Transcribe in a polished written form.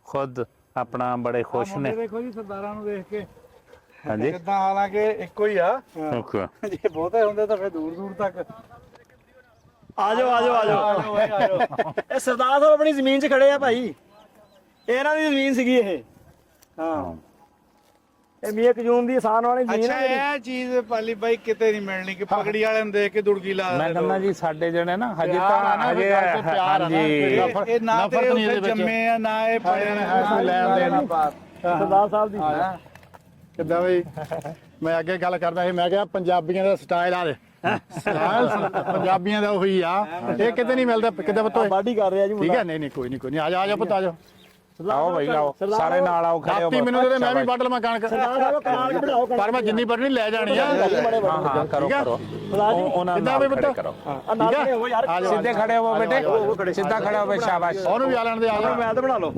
ਖੁਦ ਆਪਣਾ ਬੜੇ ਖੁਸ਼ ਨੇ। ਦੇਖੋ ਜੀ ਸਰਦਾਰਾਂ ਨੂੰ ਦੇਖ ਕੇ ਹਾਂਜੀ ਕਿੱਦਾਂ, ਹਾਲਾਂਕਿ ਇੱਕੋ ਹੀ ਆ, ਓਕੇ ਜੇ ਬਹੁਤੇ ਹੁੰਦੇ ਤਾਂ ਫਿਰ ਦੂਰ ਦੂਰ ਤੱਕ। ਆ ਜਾਓ ਆ ਜਾਓ ਆ ਜਾਓ। ਇਹ ਸਰਦਾਰ ਸਾਹਿਬ ਆਪਣੀ ਜ਼ਮੀਨ 'ਚ ਖੜੇ ਆ ਭਾਈ, ਇਹ ਇਹਨਾਂ ਦੀ ਜ਼ਮੀਨ ਸੀਗੀ ਇਹ। ਹਾਂ ਇਹ ਮੀਆਂ ਕਜੂਮ ਦੀ ਆਸਾਨ ਵਾਲੀ ਜ਼ਮੀਨ ਅੱਛਾ, ਹੈ। ਇਹ ਚੀਜ਼ ਪਾਲੀ ਬਾਈ ਕਿਤੇ ਨਹੀਂ ਮਿਲਣੀ ਕਿ ਪਗੜੀ ਵਾਲਿਆਂ ਨੂੰ ਦੇਖ ਕੇ ਦੁੜਕੀ ਲਾ ਮੈਂ ਦਿੰਦੇ ਕਹਿੰਦਾ ਜੀ ਸਾਡੇ ਜਿਹੜੇ ਨਾ ਹਜੇ ਪਿਆਰ ਆ ਤਾਂ ਨਾ, ਹਜੇ ਗੱਲ ਤੇ ਪਿਆਰ ਆ ਨਾ। ਹਾਂਜੀ ਇਹ ਨਾ ਤੇ ਨਫ਼ਰਤ ਨਹੀਂ ਉੱਥੇ ਇਹਦੇ ਵਿੱਚ। ਜੰਮੇ ਆ, ਨਾ ਇਹ ਪੜੇ ਨੇ, ਲੈਣ ਦੇਣ। ਸਰਦਾਰ ਸਾਹਿਬ ਦੀ। ਕਿੱਦਾਂ ਬਈ ਮੈਂ ਅੱਗੇ ਗੱਲ ਕਰਦਾ ਸੀ, ਮੈਂ ਕਿਹਾ ਪੰਜਾਬੀਆਂ ਦਾ ਸਟਾਈਲ ਆ ਦੇ ਸਟਾਈਲ ਪੰਜਾਬੀਆਂ ਦਾ ਉਹੀ ਆ, ਇਹ ਕਿਤੇ ਨਹੀਂ ਮਿਲਦਾ। ਕਿੱਦਾਂ ਪੁੱਤ ਓਏ? ਬਾਡੀ ਕਰ ਰਿਹਾ ਜੀ ਠੀਕ ਹੈ, ਨਹੀਂ ਨਹੀਂ ਕੋਈ ਨਹੀਂ ਆ ਜਾ ਪੁੱਤ ਆ ਜਾ। ਆਓ ਬਈ ਲਾਓ ਸਾਰੇ ਨਾਲ ਆਓ ਖੜੇ ਹੋ। ਰਾਤੀ ਮੈਨੂੰ ਤੇ ਮੈਂ ਵੀ ਵੱਢ ਲਵਾਂ ਕਣਕ, ਸਰਦਾਰ ਸਾਹਿਬ ਕਨਾਲ ਕੇ ਬਿਠਾਓ। ਪਰ ਮੈਂ ਜਿੰਨੀ ਵੱਢਣੀ ਲੈ ਜਾਣੀ ਆ। ਹਾਂ ਹਾਂ ਕਰੋ ਠੀਕ ਆ? ਕਰੋ ਸਰਦਾਰ ਜੀ ਉਹਨਾਂ ਕਿੱਦਾਂ ਨਾਲ ਬਈ ਖੜੇ ਪੁੱਤ? ਕਰੋ। ਆ ਨਾਲ ਖੜੇ ਹੋ ਯਾਰ। ਆ ਜਾ ਸਿੱਧੇ ਖੜੇ ਹੋ ਬੇਟੇ, ਸਿੱਧਾ ਖੜੇ ਹੋ ਬੇ, ਸ਼ਾਬਾਸ਼। ਉਹਨੂੰ ਵੀ ਆ ਲੈਣ ਦੇ, ਆ ਜਾ। ਮੈਂ ਤਾਂ ਬਣਾ ਲਓ।